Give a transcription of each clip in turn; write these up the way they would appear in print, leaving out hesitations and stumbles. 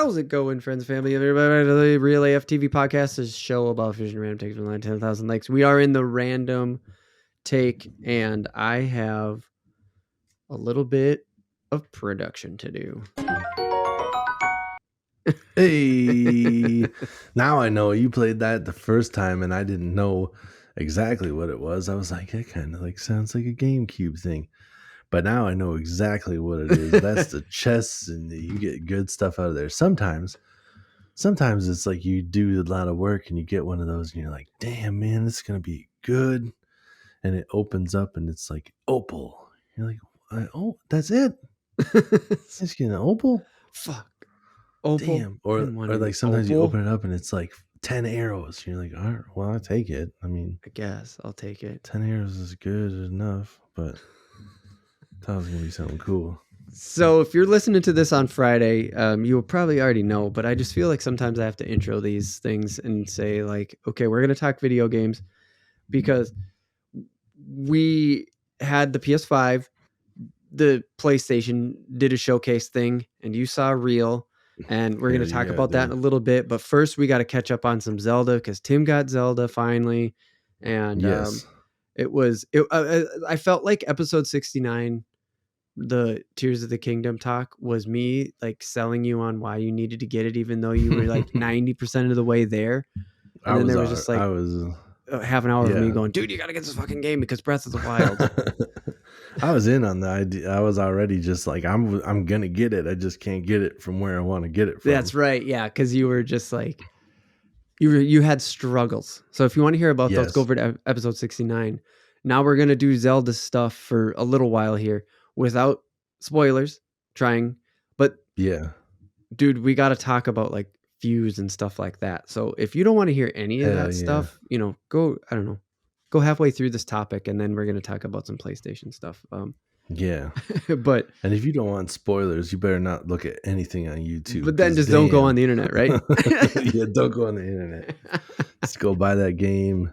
How's it going, friends, family, everybody? The Real AF TV podcast is a show about fishing random takes from 10,000 lakes. We are in the random take, and I have a little bit of production to do. Hey, now I know you played that the first time, and I didn't know exactly what it was. I was like, it kind of like sounds like a GameCube thing, but now I know exactly what it is. That's the chess, and you get good stuff out of there. Sometimes it's like you do a lot of work and you get one of those, and you're like, damn, man, this is gonna be good. And it opens up, and it's like opal. You're like, oh, that's it. It's getting an opal. Fuck. Opal. Damn. Or like sometimes you open it up and it's like 10 arrows. You're like, all right, well, I'll take it. I mean, I guess I'll take it. 10 arrows is good enough, but I thought it was going to be something cool. So if you're listening to this on Friday, you will probably already know, but I just feel like sometimes I have to intro these things and say like, okay, we're going to talk video games because we had the PS5, the PlayStation did a showcase thing, and you saw Reel, and we're going to talk about that in a little bit. But first, we got to catch up on some Zelda because Tim got Zelda finally, and yes. I felt like episode 69, the Tears of the Kingdom talk, was me like selling you on why you needed to get it, even though you were like 90% of the way there. And then there was just like half an hour of me going, dude, you got to get this fucking game because Breath of the Wild. I was in on the idea. I was already just like, I'm going to get it. I just can't get it from where I want to get it from. That's right. Yeah. Cause you were just like, you had struggles. So if you want to hear about those, go over to episode 69. Now we're going to do Zelda stuff for a little while here without spoilers but yeah, dude, we got to talk about like views and stuff like that. So if you don't want to hear any of that stuff, go halfway through this topic, and then we're going to talk about some PlayStation stuff. Yeah. But and if you don't want spoilers, you better not look at anything on YouTube. But then just don't go on the internet, right? Yeah, don't go on the internet. Just go buy that game.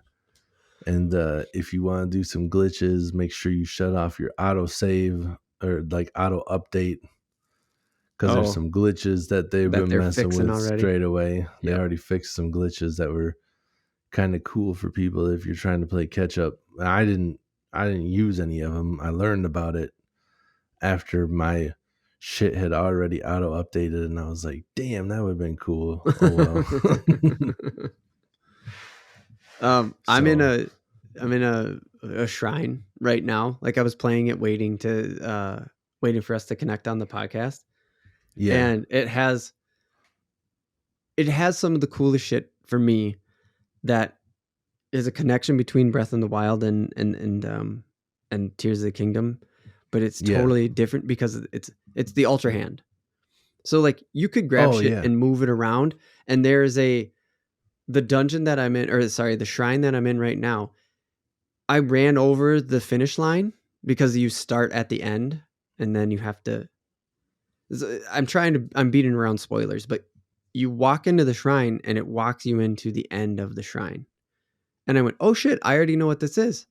And if you want to do some glitches, make sure you shut off your auto save or like auto update, because there's some glitches that they've been messing with already. Straight away. They already fixed some glitches that were kind of cool for people if you're trying to play catch up. I didn't use any of them. I learned about it after my shit had already auto updated, and I was like, damn, that would have been cool. Oh well. I'm in a shrine right now. Like I was playing it waiting for us to connect on the podcast. Yeah. And it has some of the coolest shit for me that is a connection between Breath of the Wild and Tears of the Kingdom, but it's totally different because it's the Ultra Hand. So like you could grab shit and move it around, and there's the dungeon that I'm in, the shrine that I'm in right now. I ran over the finish line because you start at the end and then you have to. I'm beating around spoilers, but you walk into the shrine and it walks you into the end of the shrine. And I went, oh shit, I already know what this is.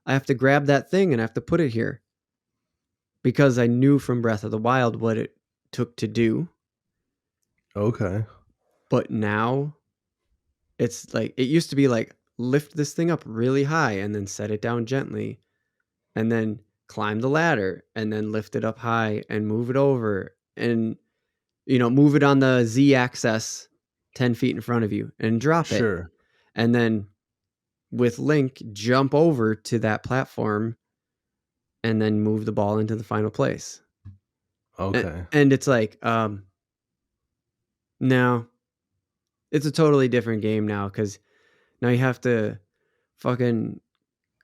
I have to grab that thing and I have to put it here. Because I knew from Breath of the Wild what it took to do. Okay. But now it's like, it used to be like, lift this thing up really high and then set it down gently. And then climb the ladder and then lift it up high and move it over and, move it on the Z axis 10 feet in front of you and drop it. Sure. And then with Link, jump over to that platform and then move the ball into the final place. Okay. And it's like, no, it's a totally different game now, because now you have to fucking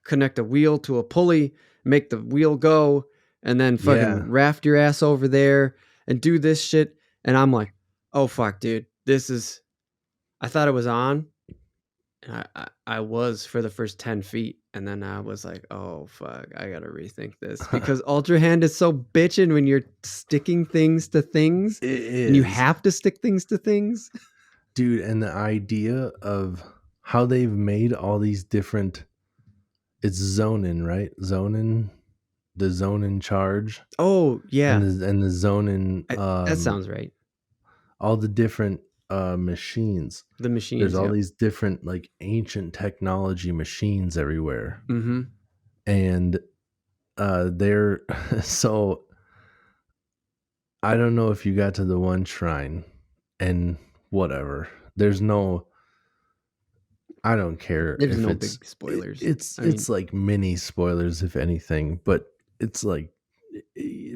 connect a wheel to a pulley, make the wheel go, and then fucking raft your ass over there and do this shit. And I'm like, oh fuck, dude, I thought it was on. I was for the first 10 feet, and then I was like, oh fuck, I gotta rethink this, because Ultra Hand is so bitchin' when you're sticking things to things. It is. And you have to stick things to things. Dude, and the idea of how they've made all these different, it's zonin, right? The zonin charge. Oh yeah. And the zonin that sounds right. all the different machines. The There's machines, all yep. these different like ancient technology machines everywhere. Mm-hmm. And they're so I don't know if you got to the one shrine and whatever. There's no I don't care There's if no big spoilers. I mean, it's like mini spoilers if anything, but it's like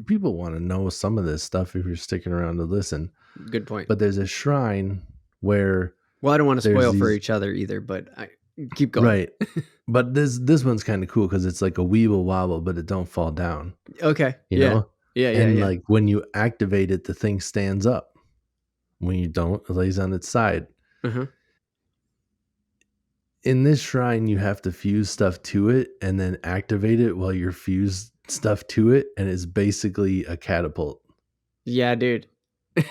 people want to know some of this stuff if you're sticking around to listen. good point. But there's a shrine where Well, I don't want to there's spoil for these each other either, but I keep going. right. But this one's kind of cool because it's like a weeble wobble, but it don't fall down. Okay. You Yeah. know? Yeah. And Yeah. like when you activate it, the thing stands up. When you don't, it lays on its side. Uh-huh. In this shrine, you have to fuse stuff to it and then activate it while you're fused stuff to it, and it's basically a catapult. Yeah, dude.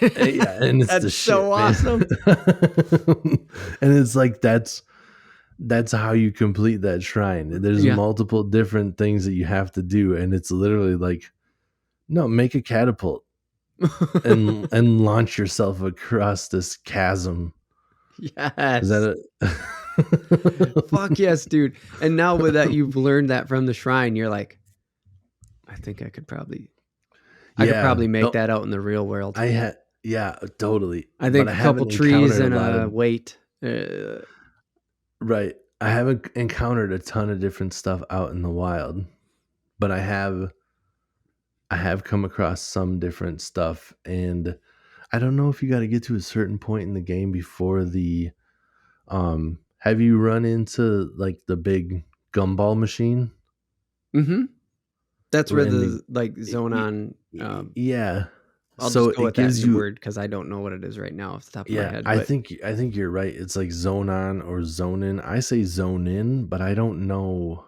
Yeah, and it's that's the so shit, awesome. And it's like that's how you complete that shrine. There's multiple different things that you have to do, and it's literally like, no, make a catapult and launch yourself across this chasm. Yes. Is that it? Fuck yes, dude. And now with that, you've learned that from the shrine. You're like, I think I could probably make that out in the real world. Yeah, totally. I think a couple trees and a weight. Right. I haven't encountered a ton of different stuff out in the wild, but I have come across some different stuff, and I don't know if you got to get to a certain point in the game before the have you run into like the big gumball machine? Mm-hmm. That's where the like Zonon. Yeah. I'll just go with that word because I don't know what it is right now off the top of my head. I think you're right. It's like Zonon or Zonin. I say zone in, but I don't know.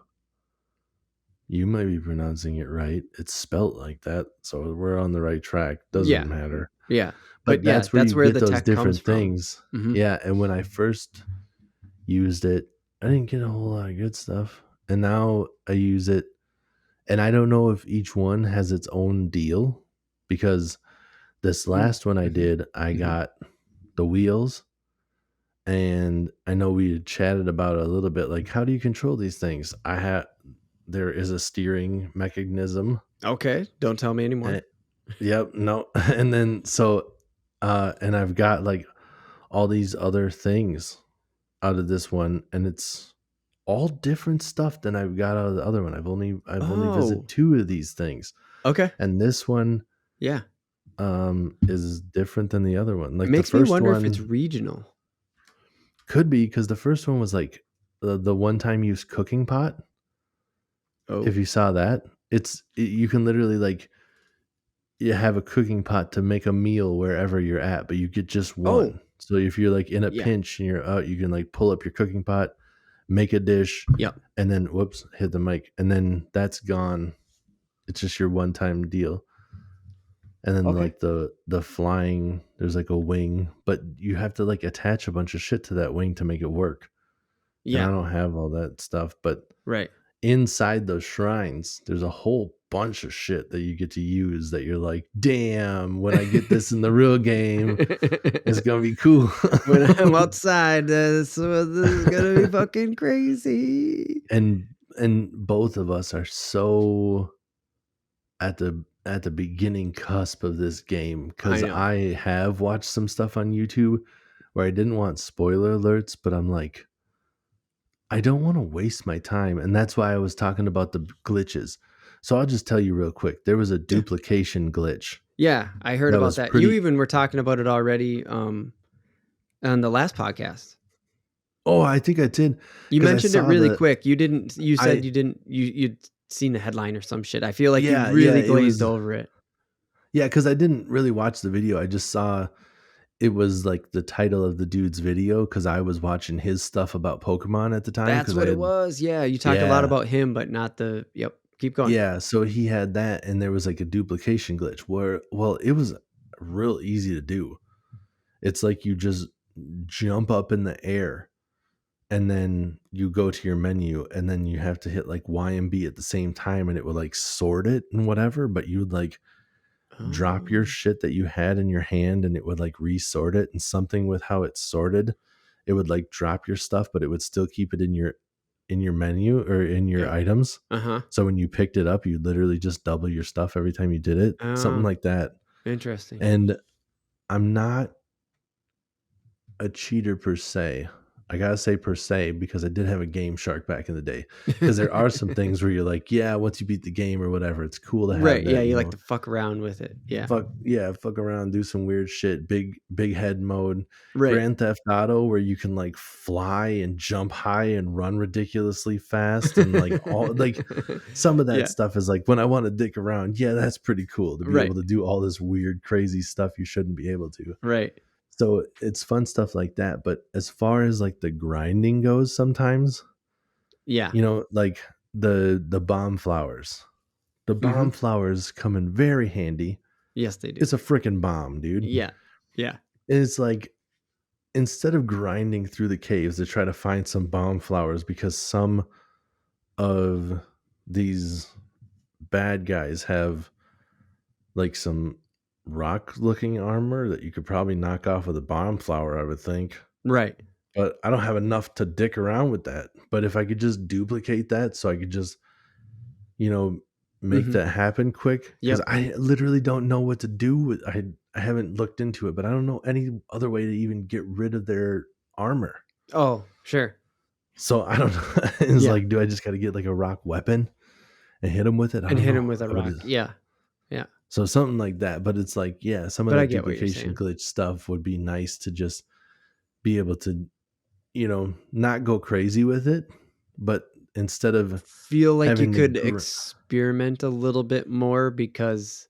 You might be pronouncing it right. It's spelt like that, so we're on the right track. Doesn't matter. Yeah, but that's where you get those different things. Mm-hmm. Yeah, and when I first used it, I didn't get a whole lot of good stuff, and now I use it, and I don't know if each one has its own deal, because this last one I did, I got the wheels, and I know we had chatted about it a little bit, like how do you control these things? There is a steering mechanism. Okay, don't tell me anymore. Yep, no. And then and I've got like all these other things out of this one, and it's all different stuff than I've got out of the other one. I've only visited 2 of these things. Okay. And this one is different than the other one. Like, it makes the first me wonder one, if it's regional. Could be, because the first one was like the one-time use cooking pot. Oh. If you saw that, you can literally like you have a cooking pot to make a meal wherever you're at, but you get just one. So if you're like in a pinch and you're out, you can like pull up your cooking pot, make a dish, and then hit the mic, and then that's gone. It's just your one-time deal. And then like the flying, there's like a wing, but you have to like attach a bunch of shit to that wing to make it work. Yeah, and I don't have all that stuff, but inside those shrines, there's a whole bunch of shit that you get to use that you're like, damn, when I get this in the real game, it's gonna be cool. When I'm outside, this is gonna be fucking crazy. And both of us are so at the beginning cusp of this game, because I have watched some stuff on YouTube where I didn't want spoiler alerts, but I'm like, I don't want to waste my time. And that's why I was talking about the glitches. So I'll just tell you real quick. There was a duplication glitch. Yeah, I heard about that. You even were talking about it already on the last podcast. Oh, I think I did. You mentioned it really quick. You said you'd seen the headline or some shit. I feel like you really glazed over it. Yeah, because I didn't really watch the video. I just saw it was like the title of the dude's video, because I was watching his stuff about Pokemon at the time. That's what it was. Yeah, you talked a lot about him, but not the. Yep, keep going. Yeah, so he had that, and there was like a duplication glitch where, well, it was real easy to do. It's like you just jump up in the air, and then you go to your menu, and then you have to hit like Y and B at the same time, and it would like sort it and whatever, but you would like drop your Oh. shit that you had in your hand and it would like resort it, and something with how it's sorted, it would like drop your stuff, but it would still keep it in your menu or in your Yep. items. Uh-huh. So when you picked it up, you literally just double your stuff every time you did it. Something Oh, like that. interesting. And I'm not a cheater per se. I gotta say per se because I did have a Game Shark back in the day. Because there are some things where you're like, yeah, once you beat the game or whatever, it's cool to have Right, yeah, that, you like to fuck around with it. Yeah. fuck around, do some weird shit, big head mode. Right. Grand Theft Auto where you can like fly and jump high and run ridiculously fast and like all like some of that Yeah, stuff is like when I want to dick around, yeah, that's pretty cool to be right, able to do all this weird, crazy stuff you shouldn't be able to. right. So it's fun stuff like that. But as far as like the grinding goes, sometimes, Yeah. like the bomb flowers. The bomb Mhm. flowers come in very handy. Yes, they do. It's a freaking bomb, dude. Yeah. Yeah. And it's like instead of grinding through the caves to try to find some bomb flowers because some of these bad guys have like some rock looking armor that you could probably knock off with a bomb flower, I would think. Right. But I don't have enough to dick around with that. But if I could just duplicate that so I could just, you know, make Mhm. that happen quick, because Yep. I literally don't know what to do with I haven't looked into it, but I don't know any other way to even get rid of their armor. Oh, sure. So I don't know. It's Yeah, like, do I just got to get like a rock weapon and hit him with it? I and don't hit him know. with a rock. Yeah. Yeah. So something like that. But it's like, yeah, some of But I that get what you're duplication saying. glitch stuff would be nice to just be able to, not go crazy with it, but instead of Feel like you having to could experiment a little bit more because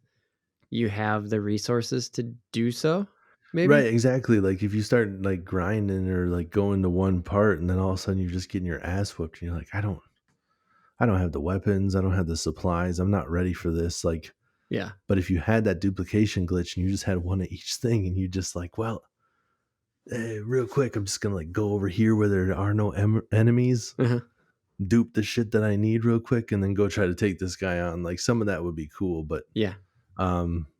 you have the resources to do so, right, maybe? exactly. Like if you start like grinding or like going to one part and then all of a sudden you're just getting your ass whooped and you're like, I don't have the weapons, I don't have the supplies, I'm not ready for this. Like, Yeah. but if you had that duplication glitch and you just had one of each thing and you just like, well, real quick, I'm just gonna like go over here where there are no enemies, Uh-huh. dupe the shit that I need real quick, and then go try to take this guy on. Like some of that would be cool, but Yeah.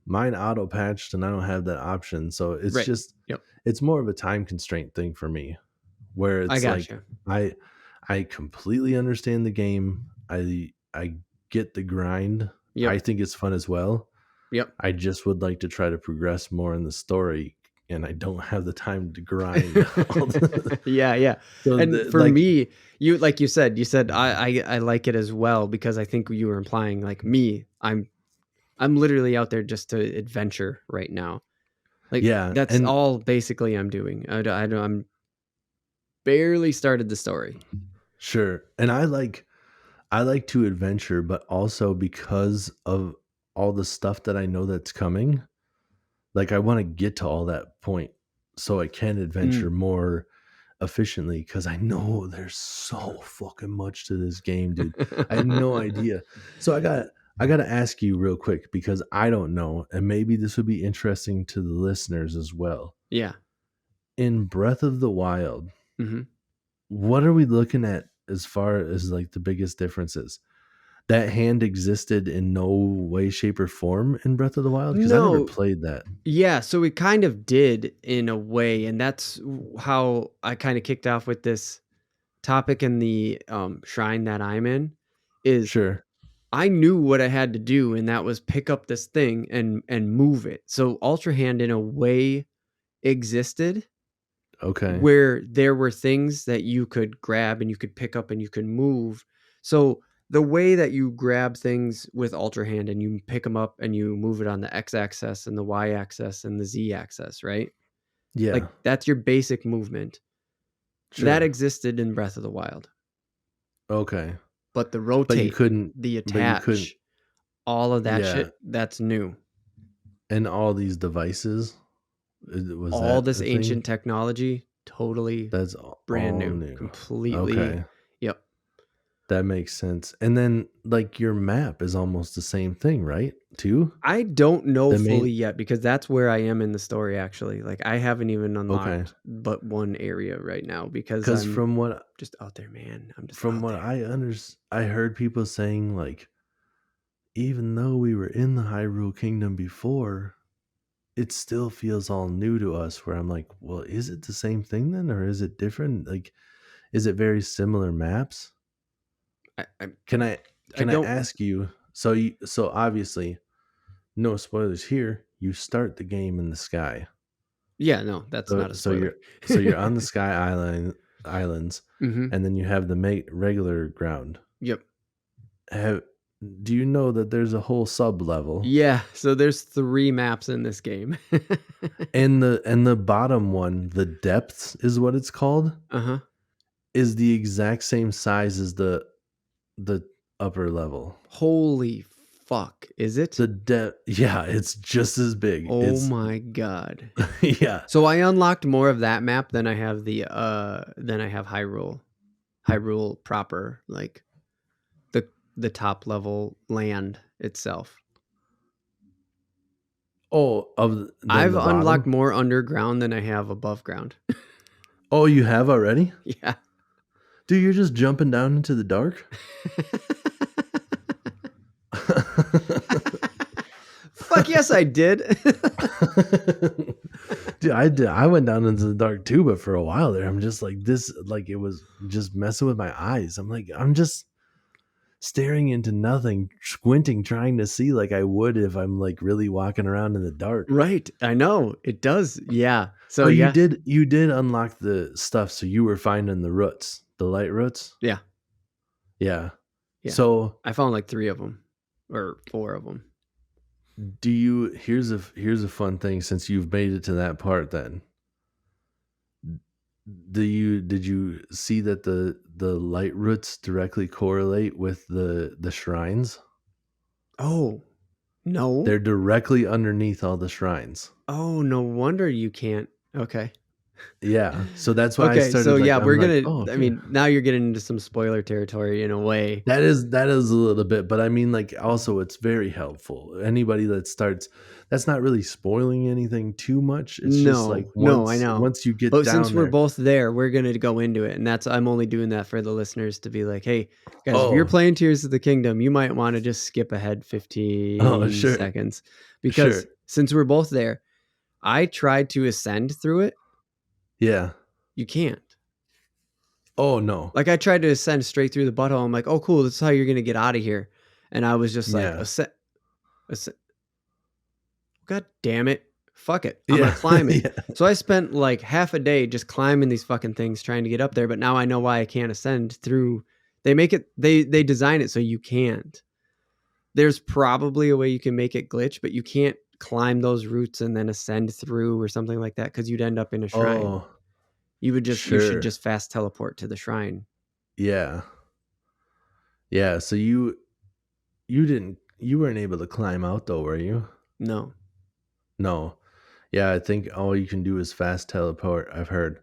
mine auto patched and I don't have that option, so it's Right. just Yep. it's more of a time constraint thing for me, where I it's like gotcha. I completely understand the game. I get the grind. I Yep. think it's fun as well. Yep. I just would like to try to progress more in the story, and I don't have the time to grind all the Yeah, yeah. so And for like me, you said I like it as well because I think you were implying like me, I'm literally out there just to adventure right now. Like yeah, that's and all basically I'm doing. I'm barely started the story. sure. And I like to adventure, but also because of all the stuff that I know that's coming, like I want to get to all that point so I can adventure Mm. more efficiently because I know there's so fucking much to this game, dude. I had no idea. So I got to ask you real quick because I don't know, and maybe this would be interesting to the listeners as well. Yeah. In Breath of the Wild, Mhm. what are we looking at as far as like the biggest differences? That hand existed in no way, shape, or form in Breath of the Wild because I never No, played that. yeah, so it kind of did in a way, and that's how I kind of kicked off with this topic in the shrine that I'm in is Sure. I knew what I had to do, and that was pick up this thing and move it. So Ultra Hand in a way existed Okay. where there were things that you could grab and you could pick up and you could move. So the way that you grab things with Ultra Hand and you pick them up and you move it on the X axis and the Y axis and the Z axis, right? Yeah. Like that's your basic movement. That Sure. existed in Breath of the Wild. Okay. But the But you rotate, couldn't. the But you couldn't. attach, all of that Yeah. shit, that's new. And all these devices. Was All that this a thing? ancient technology, totally That's brand all new. new. Completely. Okay. Yep. That makes sense. And then like your map is almost the same thing, right? Too? I don't know The main fully yet because that's where I am in the story actually. Like I haven't even okay. unlocked but one area right now because Because I'm just out there, man. I'm just out there. I heard people saying like even though we were in the Hyrule Kingdom before, it still feels all new to us. Where I'm like, well, is it the same thing then, or is it different? Like, is it very similar maps? I I, Can I I can I don't. ask you? So obviously, no spoilers here. You start the game in the sky. Yeah, no, that's So not a so spoiler. you're so you're on the sky islands, Mm-hmm. and then you have the regular ground. Yep. Have Do you know that there's a whole sub level, Yeah. So there's 3 maps in this game. and the bottom one, the depths is what it's called, Uh-huh. is the exact same size as the upper level. Holy fuck, is it? The depth, yeah, it's just as big. Oh It's my god. yeah. So I unlocked more of that map than I have than I have Hyrule. Hyrule proper, like the top level land itself. Oh, than I've the unlocked bottom. more underground than I have above ground. Oh, you have already, Yeah. dude. You're just jumping down into the dark. Fuck yes, I did. Dude, I did. I went down into the dark too, but for a while there, I'm just like this. Like it was just messing with my eyes. I'm like, I'm just staring into nothing, squinting, trying to see like I would if I'm like really walking around in the dark. Right. I know. It does. Yeah. So But yeah. you did unlock the stuff, so you were finding the roots, the light roots. Yeah. Yeah. Yeah. So I found like 3 of them or 4 of them. do you? Here's a fun thing. Since you've made it to that part, then did you see that the light roots directly correlate with the shrines? Oh, no. They're directly underneath all the shrines. Oh, no wonder you can't. Okay. Yeah, so that's why I Okay, so started like yeah, I'm we're like, gonna. oh, I okay. mean, now you're getting into some spoiler territory in a way. That is a little bit, but I mean, like, also it's very helpful. Anybody that starts, that's not really spoiling anything too much. It's just like No, no, I know. once you get But since down we're there. both there, we're gonna go into it, and that's I'm only doing that for the listeners to be like, hey, guys, if you're Oh, playing Tears of the Kingdom, you might want to just skip ahead oh, 15 sure, seconds sure, because since we're both there, I tried to ascend through it. yeah. You can't. Oh no, Like I tried to ascend straight through the butthole. I'm like, oh, cool, this is how you're gonna get out of here. And I was just like, yeah, God damn it. Fuck it. I'm going yeah, to climb it. yeah. So I spent like half a day just climbing these fucking things trying to get up there, but now I know why I can't ascend through. They make it they design it so you can't. There's probably a way you can make it glitch, but you can't climb those routes and then ascend through or something like that cuz you'd end up in a shrine. Oh, You should sure, just fast teleport to the shrine. yeah, yeah. So you weren't able to climb out though, were you? No. No. Yeah, I think all you can do is fast teleport, I've heard.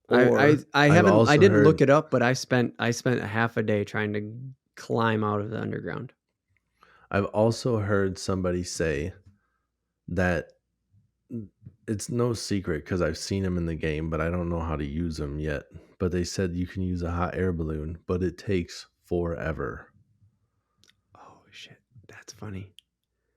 I Or I I've haven't I also didn't look heard it up, but I spent a half a day trying to climb out of the underground. I've also heard somebody say that it's no secret because I've seen them in the game, but I don't know how to use them yet. But they said you can use a hot air balloon, but it takes forever. Oh shit. That's funny.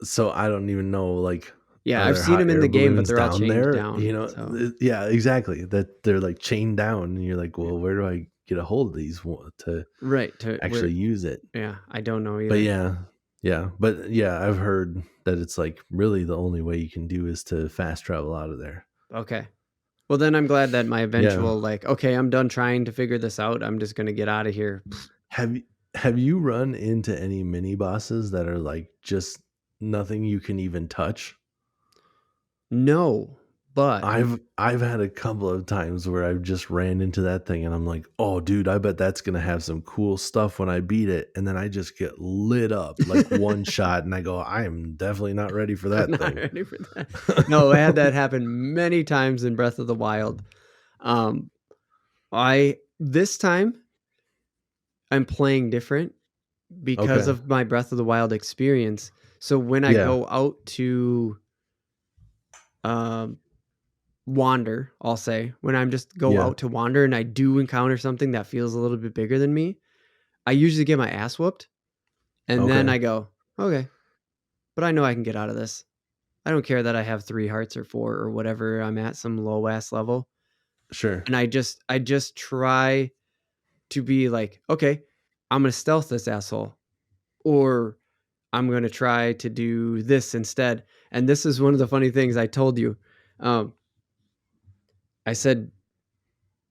So I don't even know, like, Yeah, are I've there seen hot them in air the game, but balloons they're all down chained there? down. So Yeah, exactly. That they're like chained down, and you're like, yeah. well, where do I get a hold of these to Right. To actually where use it? yeah, I don't know But either. but yeah, I've heard that it's like really the only way you can do is to fast travel out of there. Okay. Well then I'm glad that my Yeah. eventual like, okay, I'm done trying to figure this out. I'm just gonna get out of here. Have you run into any mini bosses that are like just nothing you can even touch? No, but I've had a couple of times where I've just ran into that thing and I'm like, "Oh, dude, I bet that's gonna have some cool stuff when I beat it." And then I just get lit up like one shot, and I go, "I am definitely not ready for I'm that not thing." ready for that. No, I had that happen many times in Breath of the Wild. Um I this time I'm playing different because Okay. of my Breath of the Wild experience. So when I Yeah. go out to um wander, I'll say, when I'm just go Yeah. out to wander and I do encounter something that feels a little bit bigger than me, I usually get my ass whooped and then Okay. I go, Okay. But I know I can get out of this. I don't care that I have 3 hearts or 4 or whatever I'm at, some low ass level. Sure. And I just try to be like, okay, I'm gonna stealth this asshole. Or I'm gonna try to do this instead. And this is one of the funny things I told you. I said,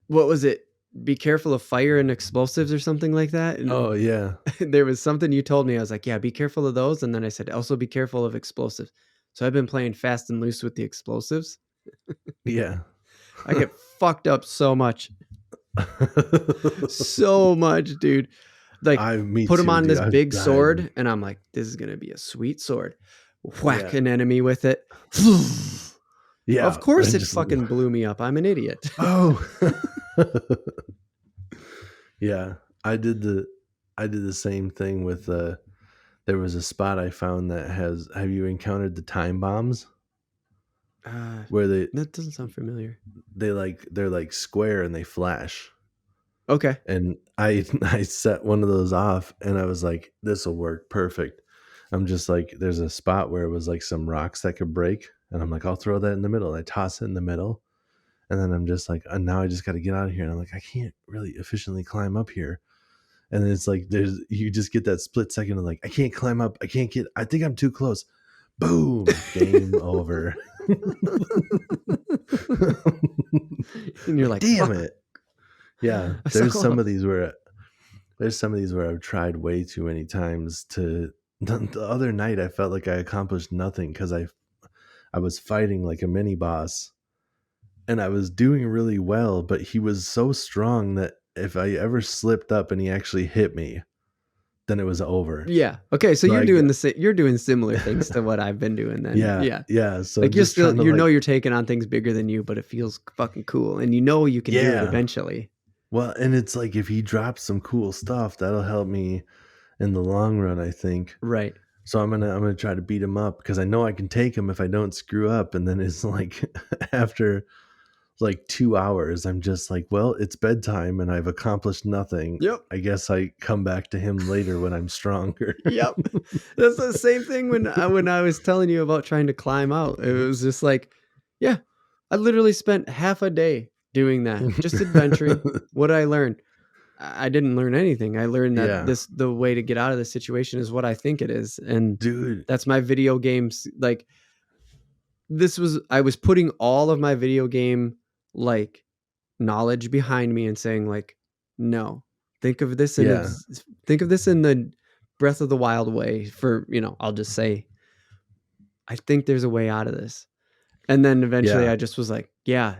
what was it? Be careful of fire and explosives or something like that. And Oh yeah. there was something you told me. I was like, yeah, be careful of those. And then I said, also be careful of explosives. So I've been playing fast and loose with the explosives. Yeah. I get fucked up so much. So much, dude. Like, Me put him too, on dude. this I've big died. sword, and I'm like, this is gonna be a sweet sword. Whack Yeah. an enemy with it. Yeah. Of course, and it just- fucking blew me up. I'm an idiot. Oh. Yeah. I did the same thing with there was a spot I found that have you encountered the time bombs? Where That doesn't sound familiar. they're like square and they flash. Okay. And I I set one of those off and I was like, this will work perfect. I'm just like, there's a spot where it was like some rocks that could break. And I'm like, I'll throw that in the middle. And I toss it in the middle. And then I'm just like, now I just got to get out of here. And I'm like, I can't really efficiently climb up here. And then it's like, you just get that split second of like, I can't climb up. I think I'm too close. Boom. Game over. And you're like, damn fuck. it. Yeah. I'm so There's some close. of these where I've tried way too many times to. The other night I felt like I accomplished nothing because I was fighting like a mini boss and I was doing really well, but he was so strong that if I ever slipped up and he actually hit me, then it was over. Yeah. Okay. So you're I doing got- you're doing similar things to what I've been doing then. Yeah. Yeah. Yeah. So Like, you're just still, trying to, you know, like- you're taking on things bigger than you, but it feels fucking cool. And you know you can do it Yeah. eventually. Well, and it's like if he drops some cool stuff, that'll help me in the long run, I think. Right. So I'm gonna try to beat him up because I know I can take him if I don't screw up. And then it's like after like 2 hours, I'm just like, well, it's bedtime and I've accomplished nothing. Yep. I guess I come back to him later when I'm stronger. Yep. That's the same thing when I was telling you about trying to climb out. It was just like, yeah, I literally spent half a day doing that, just adventuring. What did I learn? I didn't learn anything. I learned that Yeah. the way to get out of this situation is what I think it is. And Dude. that's my video games. Like, I was putting all of my video game like knowledge behind me and saying like, no, think of this in Yeah. think of this in the Breath of the Wild way. For, I'll just say, I think there's a way out of this. And then eventually Yeah. I just was like, yeah,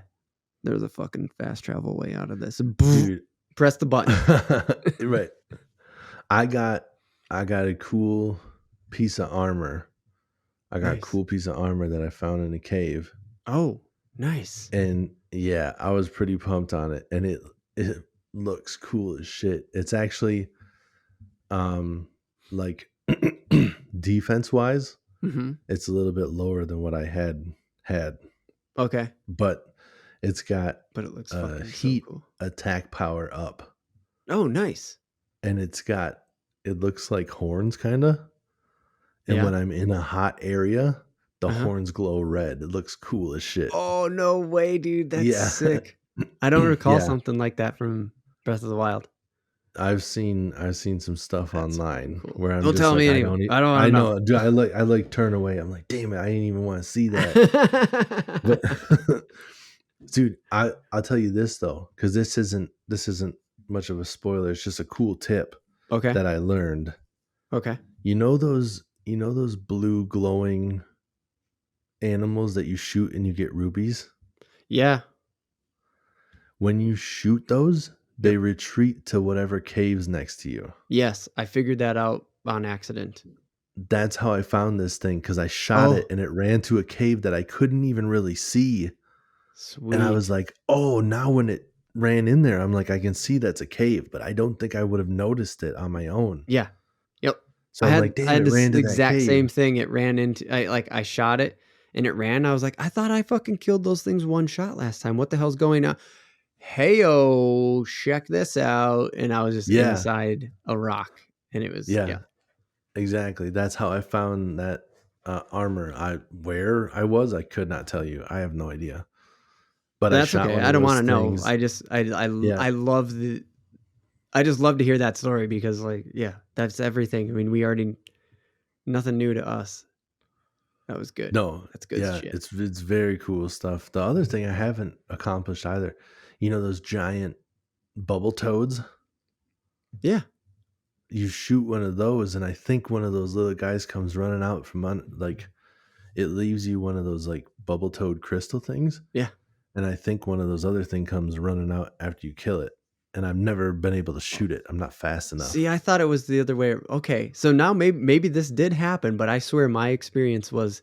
there's a fucking fast travel way out of this. Dude. Press the button. Right. I got a cool piece of armor. I got a Nice. cool piece of armor that I found in a cave. Oh, nice. And yeah, I was pretty pumped on it. And it looks cool as shit. It's actually like defense wise, Mm-hmm. it's a little bit lower than what I had. Okay. But it's got But it looks fucking heat so cool. attack power up. Oh, nice. And it looks like horns kind of. And Yeah. when I'm in a hot area, the Uh-huh. horns glow red. It looks cool as shit. Oh, no way, dude. That's Yeah. sick. I don't recall Yeah. something like that from Breath of the Wild. I've seen some stuff That's online cool. where I'm Don't just tell like, me I anymore. don't. I don't wanna I know. know. Dude, I like turn away. I'm like, damn it, I didn't even want to see that. But dude, I'll tell you this though, because this isn't much of a spoiler. It's just a cool tip Okay. that I learned. Okay. You know those blue glowing animals that you shoot and you get rubies? Yeah. When you shoot those, they retreat to whatever cave's next to you. Yes. I figured that out on accident. That's how I found this thing, because I shot it and it ran to a cave that I couldn't even really see. Sweet. And I was like, oh, now when it ran in there, I'm like, I can see that's a cave, but I don't think I would have noticed it on my own. Yeah. Yep. So I I'm had, like, damn, I had it this ran to that exact cave. same thing. It ran into, I shot it and it ran. I was like, I thought I fucking killed those things one shot last time. What the hell's going on? Hey-o, check this out. And I was just inside a rock. And it was, Yeah. exactly. That's how I found that armor. I could not tell you. I have no idea. But I That's shot okay. one I of don't want those to know. things. Yeah. I love I just love to hear that story because like, yeah, that's everything. I mean, we already nothing new to us. That was good. No. That's good Yeah, shit. it's very cool stuff. The other thing I haven't accomplished either. You know those giant bubble toads? Yeah. You shoot one of those and I think one of those little guys comes running out from like it leaves you one of those like bubble toad crystal things. Yeah. And I think one of those other thing comes running out after you kill it. And I've never been able to shoot it. I'm not fast enough. See, I thought it was the other way. Okay. So now maybe this did happen, but I swear my experience was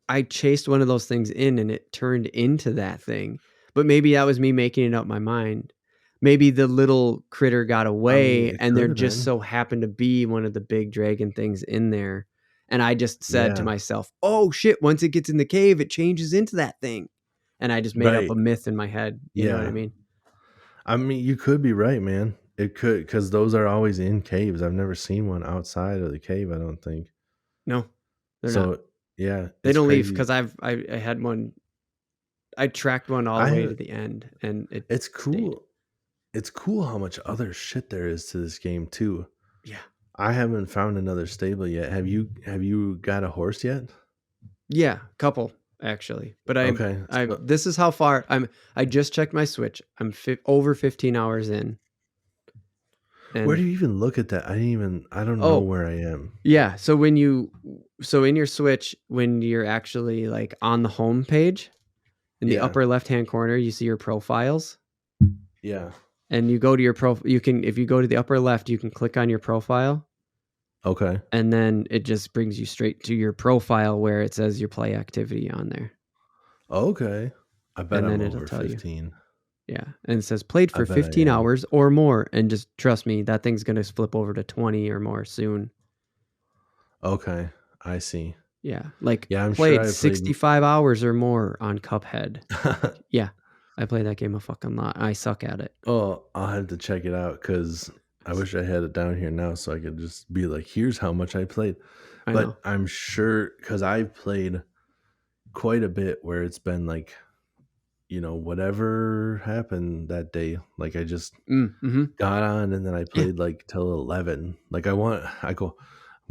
I chased one of those things in and it turned into that thing. But maybe that was me making it up my mind. Maybe the little critter got I mean, away it and there could have just been. so happened to be one of the big dragon things in there. And I just said to Yeah. myself, oh shit, once it gets in the cave, it changes into that thing. And I just made up a Right. myth in my head. You know what I Yeah. mean? I mean, you could be right, man. It could, because those are always in caves. I've never seen one outside of the cave, I don't think. No, they're not. So, yeah, They it's don't leave crazy. because I had one. I tracked one all I the way have, to the end and it it's stayed. cool. It's cool how much other shit there is to this game, too. Yeah. I haven't found another stable yet. Have you got a horse yet? Yeah, couple actually. But Okay. I So this is how far I just checked my Switch. I'm over 15 hours in. where And do you even look at that? I don't know oh, where I am. yeah, so in your Switch when you're actually like on the home page in the Yeah. upper left-hand corner, you see your profiles Yeah. and you go to your you can if you go to the upper left, you can click on your profile Okay. and then it just brings you straight to your profile where it says your play activity on there. Okay. I bet And I'm then it'll over tell you. 15. Yeah, and it says played I for bet I 15 am. hours or more, and just trust me, that thing's gonna flip over to 20 or more soon. Okay. I see. Yeah, like Yeah, I'm sure played I played 65 hours or more on Cuphead. Like, yeah, I play that game a fucking lot. I suck at it. Oh, I'll have to check it out because I wish I had it down here now so I could just be like, here's how much I played. I know. But I'm sure because I've played quite a bit where it's been like, whatever happened that day. Like I just Mm-hmm. got on and then I Yeah. played like till 11. Like I'm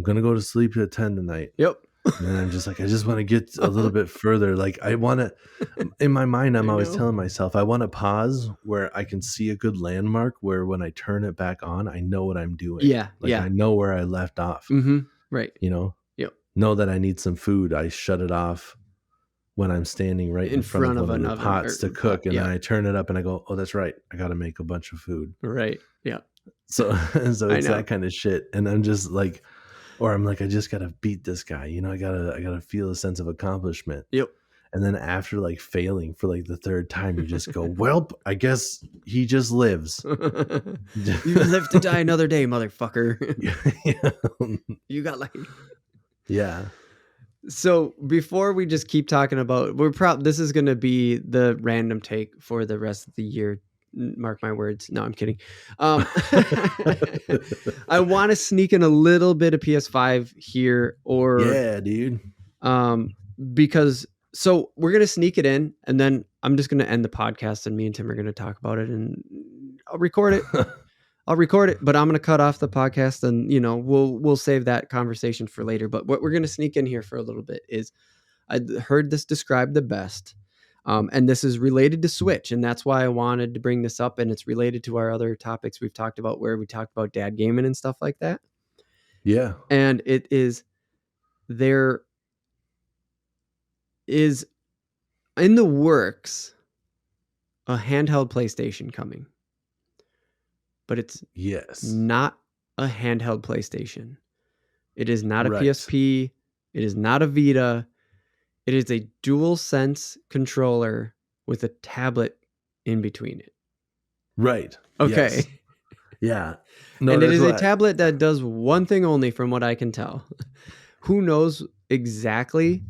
gonna go to sleep at 10 tonight. Yep. And then I'm just like, I just want to get a little bit further. Like I want to, in my mind, I'm I always know. telling myself, I want to pause where I can see a good landmark where when I turn it back on, I know what I'm doing. Yeah. Like Yeah. I know where I left off, Mm-hmm. Right. you know, Yep. know that I need some food. I shut it off when I'm standing right in In front of front of one of an the oven pots to or pot. cook. And then Yeah. I turn it up and I go, oh, that's right. I got to make a bunch of food. Right. Yeah. So, so I it's know. that kind of shit. And I'm just like, or I'm like, I just gotta beat this guy. I gotta feel a sense of accomplishment. Yep. And then after like failing for like the third time, you just go, well, I guess he just lives. You live to die another day, motherfucker. You got like. Yeah. So before we just keep talking about, this is going to be the random take for the rest of the year. Mark my words. No, I'm kidding. I want to sneak in a little bit of PS5 here, or Yeah, dude. because so we're gonna sneak it in, and then I'm just gonna end the podcast, and me and Tim are gonna talk about it, and I'll record it. But I'm gonna cut off the podcast, and we'll save that conversation for later. But what we're gonna sneak in here for a little bit is I heard this described the best. And this is related to Switch, and that's why I wanted to bring this up. And it's related to our other topics we've talked about, where we talked about dad gaming and stuff like that. Yeah. And it is there is in the works a handheld PlayStation coming, but it's not a handheld PlayStation. It is not a PSP. It is not a Vita. It is a DualSense controller with a tablet in between it. Right. Okay. Yes. Yeah. No, and it is a tablet that does one thing only from what I can tell. Who knows exactly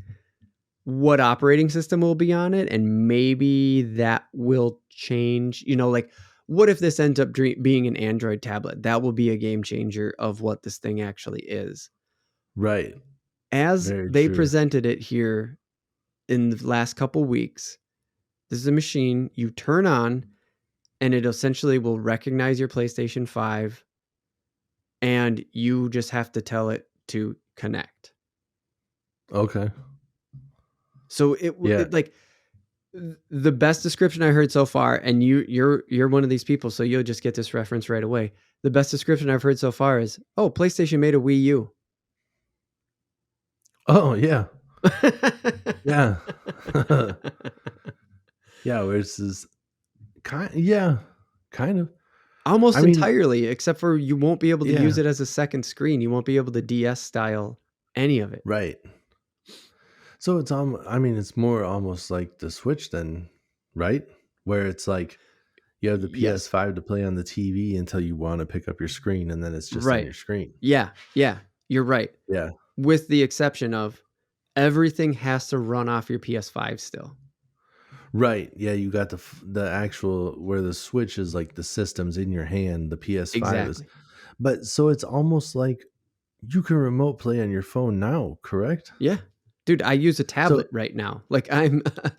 what operating system will be on it, and maybe that will change. Like what if this ends up being an Android tablet? That will be a game changer of what this thing actually is. Right. As Very they true. presented it here in the last couple weeks, this is a machine you turn on, and it essentially will recognize your PlayStation 5, and you just have to tell it to connect. Okay. So it like the best description I heard so far, and you're one of these people, so you'll just get this reference right away. The best description I've heard so far is, "Oh, PlayStation made a Wii U." Oh yeah. Yeah. Yeah, where it's this kind of. Almost I mean, entirely, except for you won't be able to use yeah. it as a second screen. You won't be able to DS style any of it. Right. So it's it's more almost like the Switch then, right? Where it's like you have the Yes. PS5 to play on the TV until you want to pick up your screen, and then it's just on Right. your screen. Yeah. Yeah. You're right. Yeah. With the exception of everything has to run off your PS5 still. Right. Yeah, you got the actual where the Switch is like the system's in your hand, the PS5 is. Exactly. But so it's almost like you can remote play on your phone now, correct? Yeah. Dude, I use a tablet So right now. Like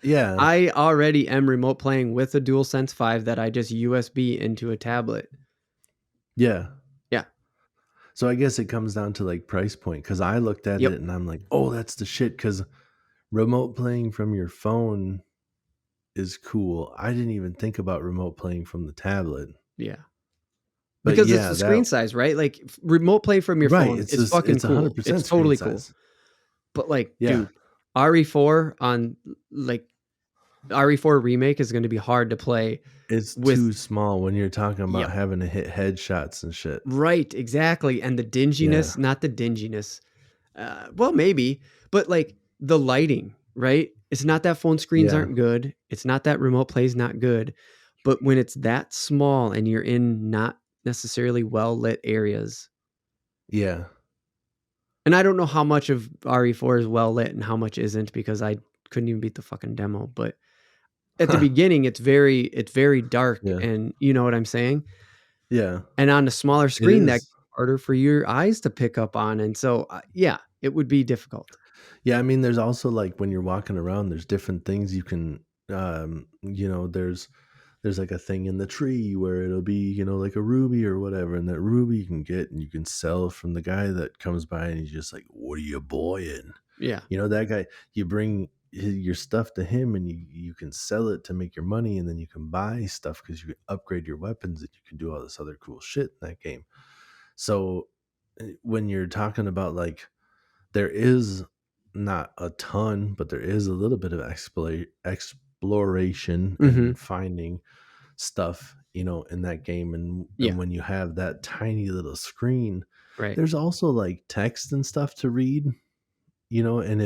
yeah. I already am remote playing with a DualSense 5 that I just USB into a tablet. Yeah. Yeah. So I guess it comes down to like price point, because I looked at Yep. it and I'm like, oh, that's the shit, because remote playing from your phone is cool. I didn't even think about remote playing from the tablet. Yeah. But Because it's yeah, the screen size, right? Like remote play from your phone it's is fucking it's cool. 100% It's screen totally cool. size. But like, Yeah. dude, RE4 on like RE4 remake is going to be hard to play. It's with too small when you're talking about Yep. having to hit headshots and shit. Right, exactly. And the dinginess, not the dinginess. Well, maybe, but like the lighting, right? It's not that phone screens Yeah. aren't good. It's not that remote play's not good. But when it's that small and you're in not necessarily well lit areas, Yeah. and I don't know how much of RE4 is well lit and how much isn't, because I couldn't even beat the fucking demo. But at the beginning, it's very dark, Yeah. and you know what I'm saying? Yeah. And on a smaller It screen, that's is. harder for your eyes to pick up on. And so, yeah, it would be difficult. Yeah, I mean, there's also like when you're walking around, there's different things you can, there's like a thing in the tree where it'll be, like a ruby or whatever, and that ruby you can get and you can sell from the guy that comes by and he's just like, "What are you boying?" Yeah. That guy, you bring your stuff to him and you can sell it to make your money, and then you can buy stuff because you can upgrade your weapons and you can do all this other cool shit in that game. So when you're talking about like, there is not a ton, but there is a little bit of exploration and finding stuff, in that game. And when you have that tiny little screen, Right. there's also like text and stuff to read, and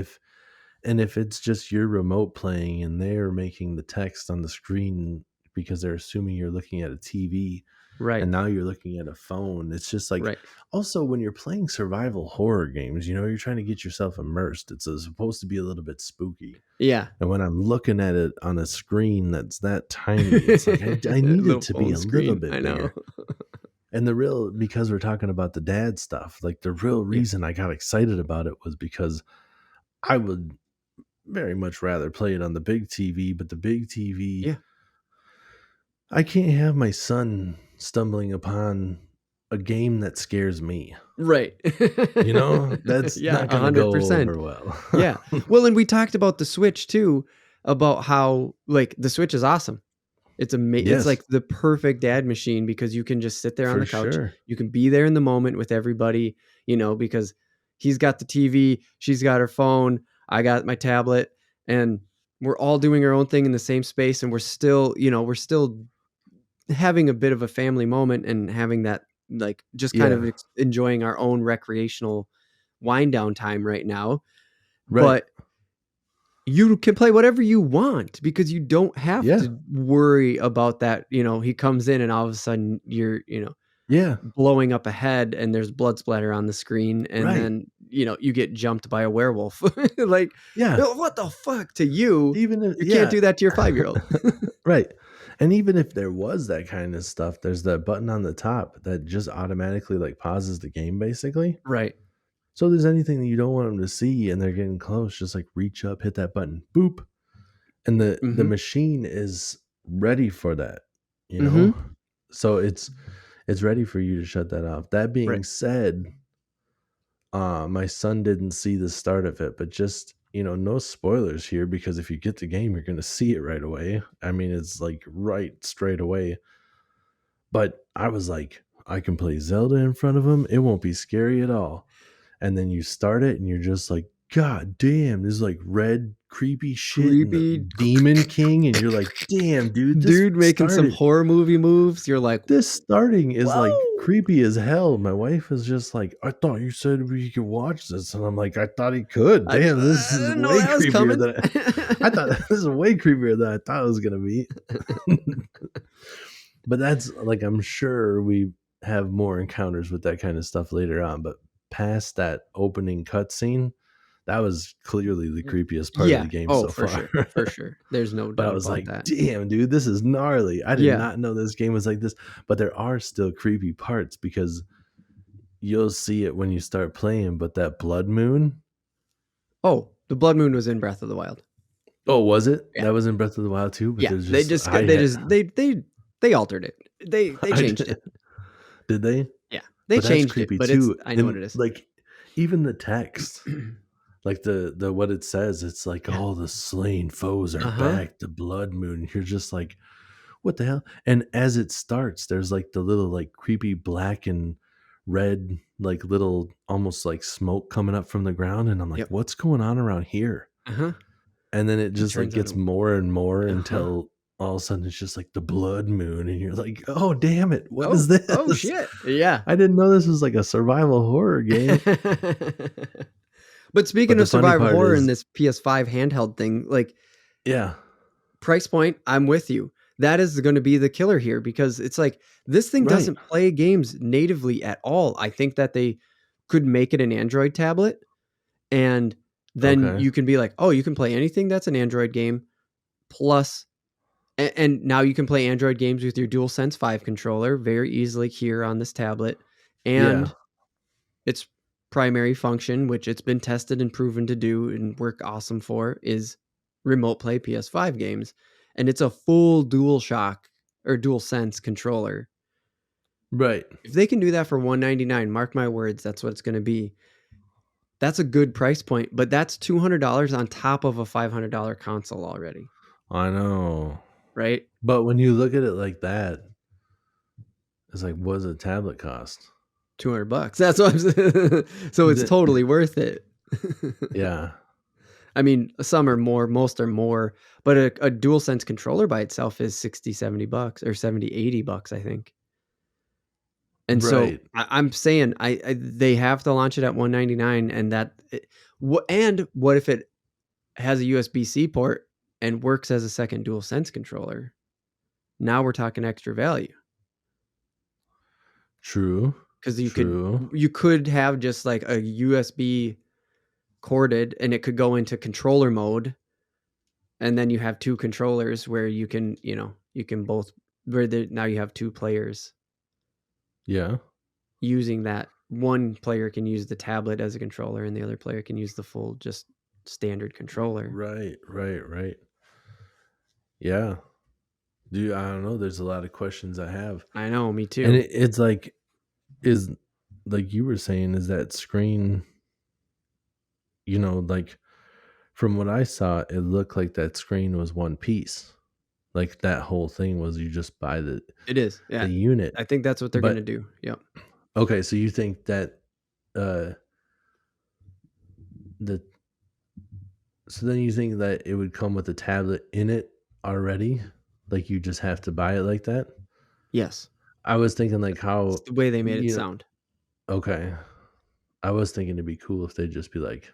if it's just your remote playing and they're making the text on the screen because they're assuming you're looking at a TV, Right. and now you're looking at a phone, it's just like, Right. also when you're playing survival horror games, you're trying to get yourself immersed. It's supposed to be a little bit spooky. Yeah. And when I'm looking at it on a screen that's that tiny, it's like I need it to be a little bit bigger. And because we're talking about the dad stuff, like the real reason I got excited about it was because I would very much rather play it on the big TV, but the big TV, I can't have my son stumbling upon a game that scares me. Right. That's not going to go over well. Yeah. Well, and we talked about the Switch too, about how like the Switch is awesome. It's amazing. Yes. It's like the perfect dad machine because you can just sit there on the couch. Sure. You can be there in the moment with everybody, because he's got the TV, she's got her phone, I got my tablet, and we're all doing our own thing in the same space. And we're still having a bit of a family moment and having that, like, just kind of enjoying our own recreational wind down time right now. Right. But you can play whatever you want because you don't have to worry about that. He comes in and all of a sudden you're, blowing up a head and there's blood splatter on the screen. And then, you get jumped by a werewolf. Like, what the fuck to you? Even if you can't do that to your 5-year-old. Right. And even if there was that kind of stuff, there's that button on the top that just automatically like pauses the game basically. Right. So if there's anything that you don't want them to see and they're getting close, just like reach up, hit that button, boop, and the Mm-hmm. machine is ready for that, you Mm-hmm. know? So it's ready for you to shut that off. That Right. being said, my son didn't see the start of it, but just no spoilers here because if you get the game, you're gonna see it right away. I mean, it's like right straight away. But I was like, I can play Zelda in front of him. It won't be scary at all. And then you start it and you're just like, God damn, this is like red creepy shit and the Creepy Demon King. And you're like, damn, dude, dude making some horror movie moves. You're like, this starting is like whoa. creepy as hell. My wife is just like, I thought you said we could watch this. And I'm like, I thought he could. Damn, this I is didn't know way that was creepier coming. than I thought. This is way creepier than I thought it was going to be. But that's like, I'm sure we have more encounters with that kind of stuff later on. But past that opening cutscene, that was clearly the creepiest part of the game so for far. sure. For sure. There's no But I doubt was about like, that. damn, dude, this is gnarly. I did Yeah. not know this game was like this. But there are still creepy parts because you'll see it when you start playing. But that blood moon. Oh, the blood moon was in Breath of the Wild. Oh, was it? Yeah. That was in Breath of the Wild too. But Yeah, there's they altered it. They changed it. Did they? Yeah, they But changed it. But it's I know what it is. Like even the text, like the what it says, it's like all the slain foes are back. The blood moon. You're just like, what the hell? And as it starts, there's like the little like creepy black and red, like little almost like smoke coming up from the ground, and I'm like, what's going on around here? And then it just like gets more and more until all of a sudden it's just like the blood moon, and you're like, oh damn it, what is this? Oh shit. Yeah. I didn't know this was like a survival horror game. But speaking of survival horror and this PS5 handheld thing, like, yeah, price point, I'm with you. That is going to be the killer here because it's like this thing doesn't play games natively at all. I think that they could make it an Android tablet, and then you can be like, oh, you can play anything that's an Android game, plus, and now you can play Android games with your DualSense 5 controller very easily here on this tablet, and its primary function, which it's been tested and proven to do and work awesome for, is remote play PS5 games, and it's a full DualShock or DualSense controller. Right. If they can do that for $199, mark my words, that's what it's going to be. That's a good price point, but that's $200 on top of a $500 console already. I know. Right? But when you look at it like that, it's like, what does a tablet cost? $200. That's what I'm saying. So it's totally worth it. Yeah. I mean, some are more, most are more, but a DualSense controller by itself is $60, $70 or $70, $80, I think. And so I'm saying they have to launch it at $199, and what if it has a USB-C port and works as a second DualSense controller? Now we're talking extra value. True. Because you could have just like a USB corded, and it could go into controller mode, and then you have two controllers where you can both now you have two players. Yeah. Using that, one player can use the tablet as a controller and the other player can use the full just standard controller. Right. Yeah. Dude, I don't know. There's a lot of questions I have. I know, me too. And it's like, is like you were saying, is that screen, like from what I saw, it looked like that screen was one piece. Like that whole thing was you just buy the unit. I think that's what they're going to do. Yep. Okay, so you think that so then you think that it would come with a tablet in it already? Like you just have to buy it like that? Yes. I was thinking like how it's the way they made it sound. Okay. I was thinking it'd be cool if they'd just be like,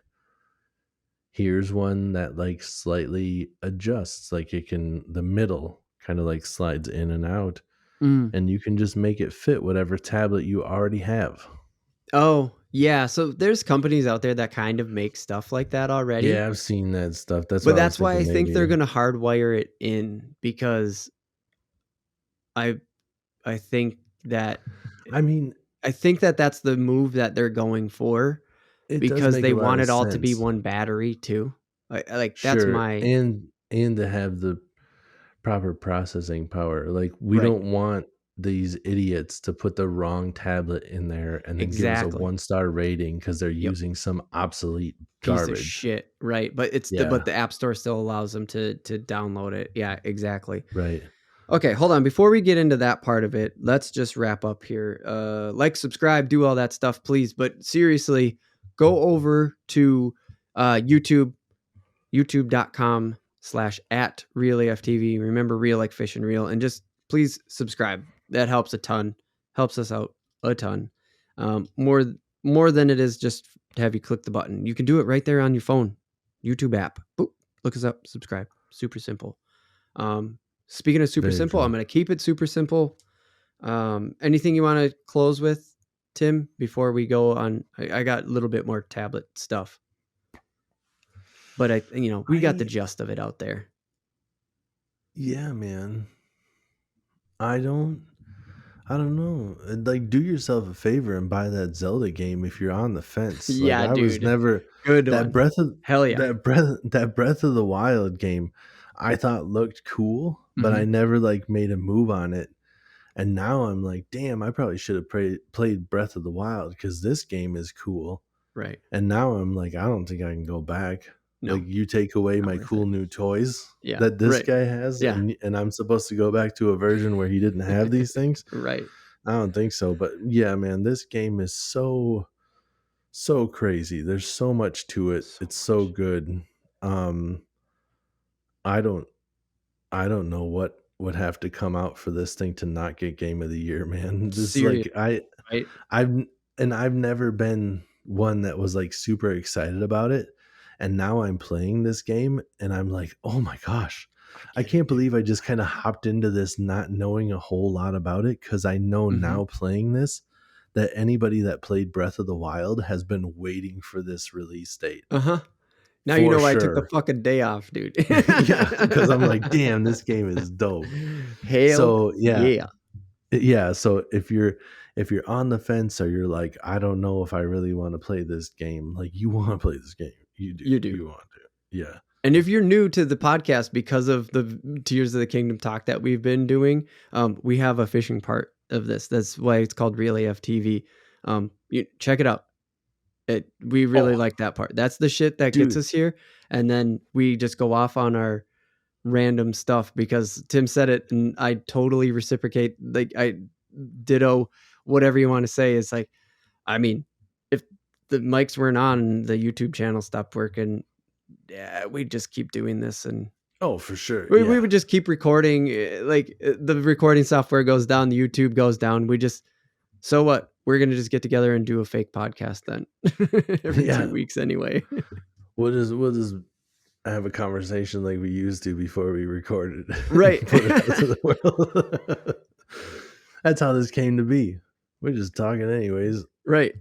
here's one that like slightly adjusts, like it can, the middle kind of like slides in and out, and you can just make it fit whatever tablet you already have. Oh yeah, so there's companies out there that kind of make stuff like that already. Yeah, I've seen that stuff. That's why I think they're gonna hardwire it in, because I think that I mean, that's the move that they're going for it does because make they a lot want of it all to be sense. one battery too. Like that's Sure, my and to have the proper processing power. Like, we right. don't want these idiots to put the wrong tablet in there and then give us a Exactly. 1-star rating because they're Yep. using some obsolete Piece of garbage. shit. Right. But Yeah, the App Store still allows them to download it. Yeah, exactly. right. Okay, hold on. Before we get into that part of it, let's just wrap up here. Like, subscribe, do all that stuff, please. But seriously, go over to YouTube, youtube.com/at realaftv. Remember, real like fish and real. And just please subscribe. That helps a ton. Helps us out a ton. More than it is just to have you click the button. You can do it right there on your phone. YouTube app. Boop. Look us up. Subscribe. Super simple. Speaking of super Very simple, I'm true. going to keep it super simple. Anything you want to close with, Tim, before we go on? I got a little bit more tablet stuff, but we got the I gist of it out there. Yeah, man. I don't I don't know. Like, do yourself a favor and buy that Zelda game if you're on the fence. Like, Yeah, I was dude. never Good that one. Breath of Hell yeah. that Breath of the Wild game I thought looked cool, but I Mhm. never like made a move on it. And now I'm like, damn, I probably should have played Breath of the Wild because this game is cool. Right. And now I'm like, I don't think I can go back. No, Like, you take away not my worth cool it. new toys Yeah. that this Right. guy has, Yeah. and I'm supposed to go back to a version where he didn't have these things. Right. I don't think so. But yeah, man, this game is so crazy. There's so much to it. So It's so much. good. Um, I don't I don't know what would have to come out for this thing to not get game of the year, man. This is Serious, like right? I've never been one that was like super excited about it. And now I'm playing this game and I'm like, "Oh my gosh. I I get it, can't dude. believe I just kind of hopped into this not knowing a whole lot about it cuz I know Mhm. now playing this that anybody that played Breath of the Wild has been waiting for this release date. Uh-huh. Now you For know why I took the sure. fucking day off, dude. Yeah, because I'm like, damn, this game is dope. Hell So yeah. yeah. So if you're on the fence or you're like, I don't know if I really want to play this game, like, you want to play this game, you do, You do. you want to, yeah, And if you're new to the podcast because of the Tears of the Kingdom talk that we've been doing, we have a fishing part of this. That's why it's called Real AF TV. You check it out. We really oh, like that part. That's the shit that gets dude, us here. And then we just go off on our random stuff because Tim said it and I totally reciprocate. Like, I ditto whatever you want to say. It's like, I mean, if the mics weren't on and the YouTube channel stopped working, yeah, we'd just keep doing this and oh, for sure, we yeah, would just keep recording. The recording software goes down, the YouTube goes down. So what? We're going to just get together and do a fake podcast then every yeah. 2 weeks anyway. We'll just have a conversation like we used to before we recorded Right. and put it out to the world. That's how this came to be. We're just talking anyways. Right.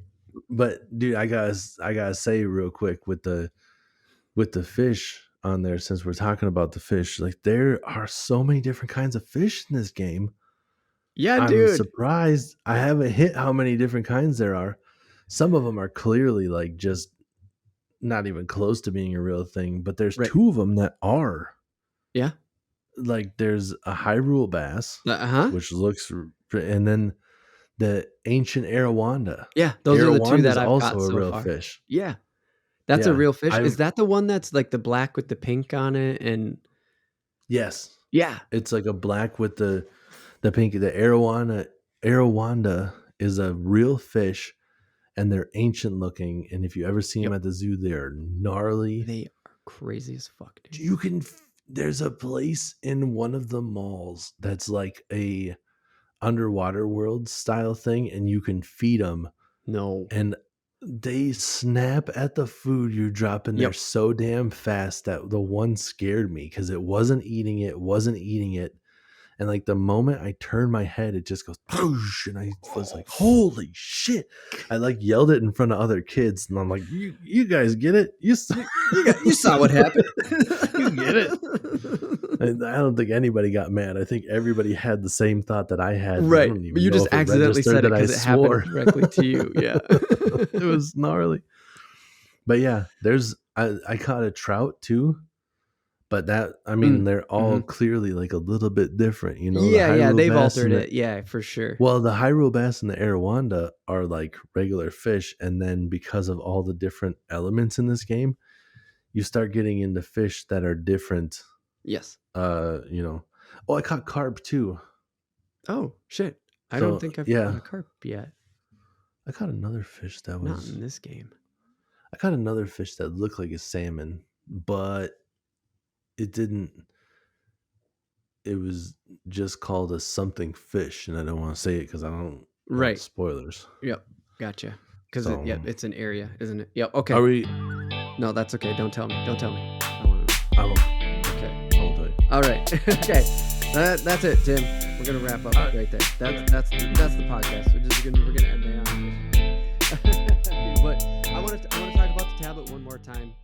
But dude, I gotta say real quick with the fish on there, since we're talking about the fish, like, there are so many different kinds of fish in this game. Yeah, I'm dude. surprised I haven't hit how many different kinds there are. Some of them are clearly like just not even close to being a real thing, but there's Right. two of them that are. Yeah. Like, there's a Hyrule bass, Uh-huh. which looks, and then the ancient Arawanda. Yeah, those are the 2 Arawanda's that I've also caught a so real far. fish. Yeah. That's a Yeah, real fish. I Is that the one that's like the black with the pink on it? And yes, yeah. it's like a black with the pink. The Arawanda is a real fish, and they're ancient looking. And if you ever see them Yep. at the zoo, they're gnarly. They are crazy as fuck, dude. You can. There's a place in one of the malls that's like a underwater world style thing, and you can feed them, No. and they snap at the food you drop in there Yep. so damn fast that the one scared me because it wasn't eating it, wasn't eating it. And like the moment I turned my head, it just goes, whoosh, and I was like, holy shit. I like yelled it in front of other kids, and I'm like, you guys get it? You saw what happened. You get it? I don't think anybody got mad. I think everybody had the same thought that I had. Right. I don't even But you know just if it accidentally said it registered because it happened directly to you. Yeah. It was gnarly. But yeah, I caught a trout too. But that, I mean, they're all clearly like a little bit different, you know? Yeah, they've altered it. Yeah, for sure. Well, the Hyrule bass and the Arawanda are like regular fish. And then because of all the different elements in this game, you start getting into fish that are different. Yes. You know. Oh, I caught carp too. Oh, shit. I don't think I've caught a carp yet. I caught another fish that was... Not in this game. I caught another fish that looked like a salmon, but... it didn't. It was just called a something fish, and I don't want to say it because I don't want spoilers. Yep, gotcha. Because it's an area, isn't it? Yep. Okay. Are we? No, that's okay. Don't tell me. I won't. Okay. I won't tell you. All right. Okay. That's it, Tim. We're gonna wrap up right there. That's the podcast. We're gonna end there. But I want to talk about the tablet one more time.